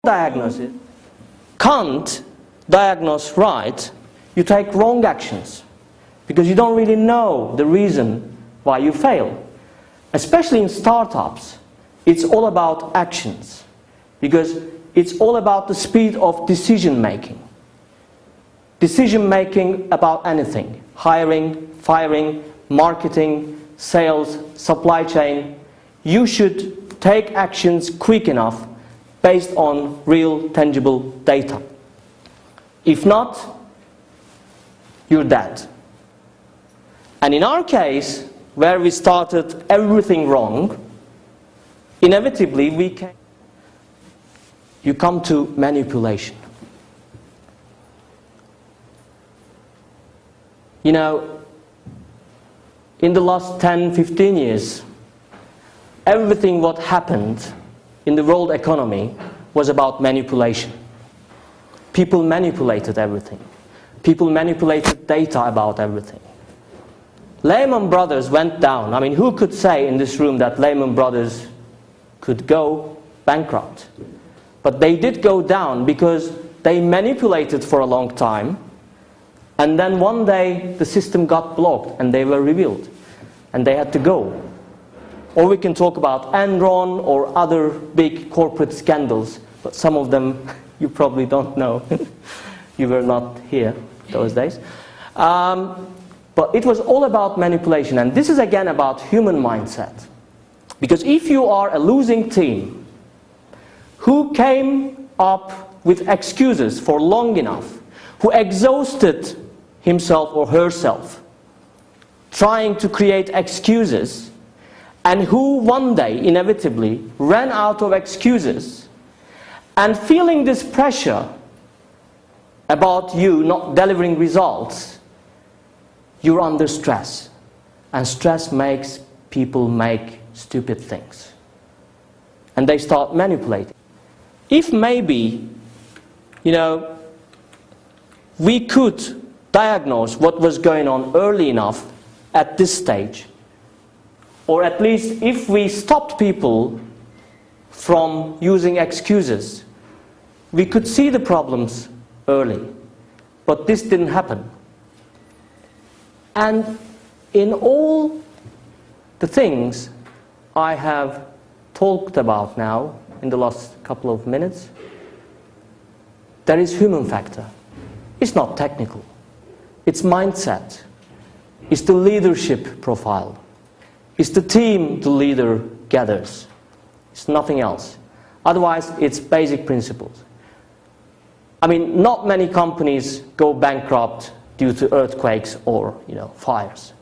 diagnosis, can't diagnose right, you take wrong actions because you don't really know the reason why you fail. Especially in startups, it's all about actions because it's all about the speed of decision making. Decision making about anything: hiring, firing, marketing, sales, supply chain. You should take actions quick enough based on real, tangible data. If not, you're dead. And in our case, where we started everything wrong, inevitably you come to manipulation. You know, in the last 10, 15 years, everything what happened in the world economy was about manipulation. People manipulated everything. People manipulated data about everything. Lehman Brothers went down. I mean, who could say in this room that Lehman Brothers could go bankrupt? But they did go down because they manipulated for a long time, and then one day the system got blocked and they were revealed and they had to go. Or we can talk about Enron or other big corporate scandals, but some of them you probably don't know. You were not here those days. But it was all about manipulation, and this is again about human mindset. Because if you are a losing team who came up with excuses for long enough, who exhausted himself or herself trying to create excuses, and who one day inevitably ran out of excuses, and feeling this pressure about you not delivering results, you're under stress. And stress makes people make stupid things. And they start manipulating. If maybe, you know, we could diagnose what was going on early enough at this stage, or at least if we stopped people from using excuses, we could see the problems early. But this didn't happen. And in all the things I have talked about now in the last couple of minutes, there is human factor. It's not technical. It's mindset. It's the leadership profile. It's the team the leader gathers. It's nothing else. Otherwise, it's basic principles. I mean, not many companies go bankrupt due to earthquakes or, fires.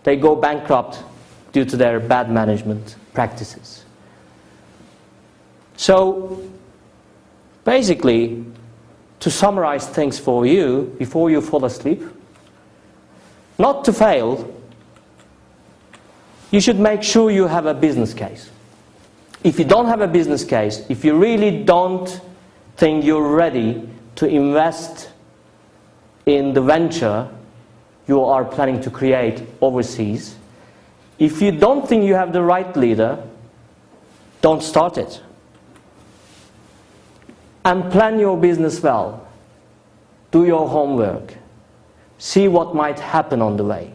They go bankrupt due to their bad management practices. So, basically, to summarize things for you before you fall asleep, not to fail, you should make sure you have a business case. If you don't have a business case, if you really don't think you're ready to invest in the venture you are planning to create overseas, if you don't think you have the right leader, don't start it. And plan your business well. Do your homework. See what might happen on the way.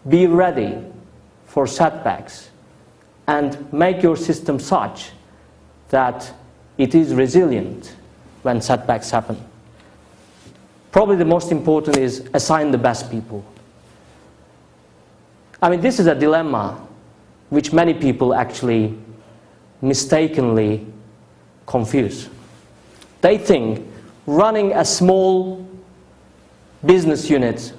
Be ready for setbacks. And make your system such that it is resilient when setbacks happen. Probably the most important is assign the best people. I mean, this is a dilemma which many people actually mistakenly confuse. They think running a small business unit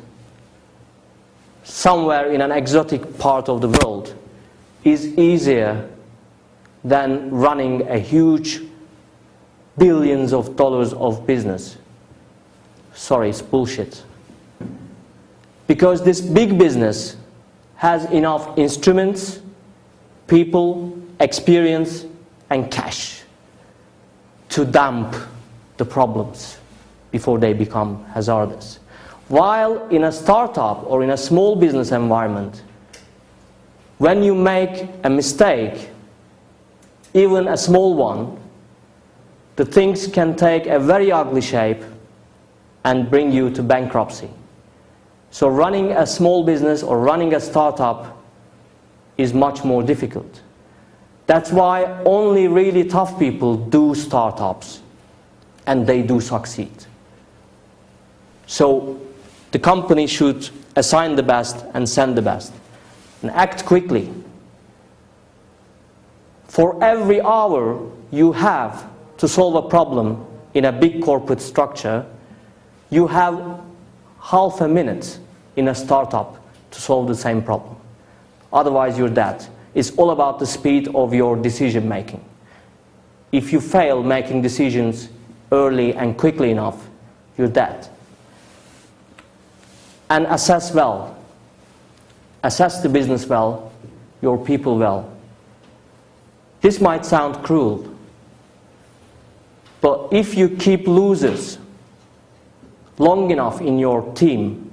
somewhere in an exotic part of the world is easier than running a huge billions of dollars of business. Sorry, it's bullshit. Because this big business has enough instruments, people, experience, and cash to dump the problems before they become hazardous. While in a startup or in a small business environment, when you make a mistake, even a small one, the things can take a very ugly shape and bring you to bankruptcy. So running a small business or running a startup is much more difficult. That's why only really tough people do startups, and they do succeed. So the company should assign the best and send the best, and act quickly. For every hour you have to solve a problem in a big corporate structure, you have half a minute in a startup to solve the same problem. Otherwise you're dead. It's all about the speed of your decision making. If you fail making decisions early and quickly enough, you're dead. And assess well. Assess the business well, your people well. This might sound cruel, but if you keep losers long enough in your team,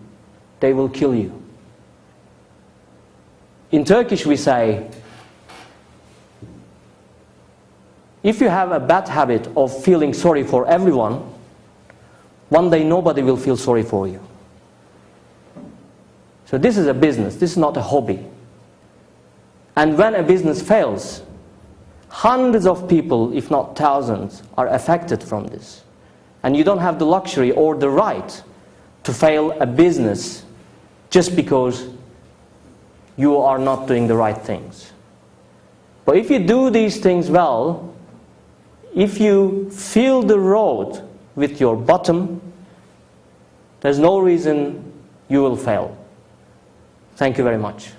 they will kill you. In Turkish we say, if you have a bad habit of feeling sorry for everyone, one day nobody will feel sorry for you. So this is a business, this is not a hobby. And when a business fails, hundreds of people, if not thousands, are affected from this. And you don't have the luxury or the right to fail a business just because you are not doing the right things. But if you do these things well, if you fill the road with your bottom, there's no reason you will fail. Thank you very much.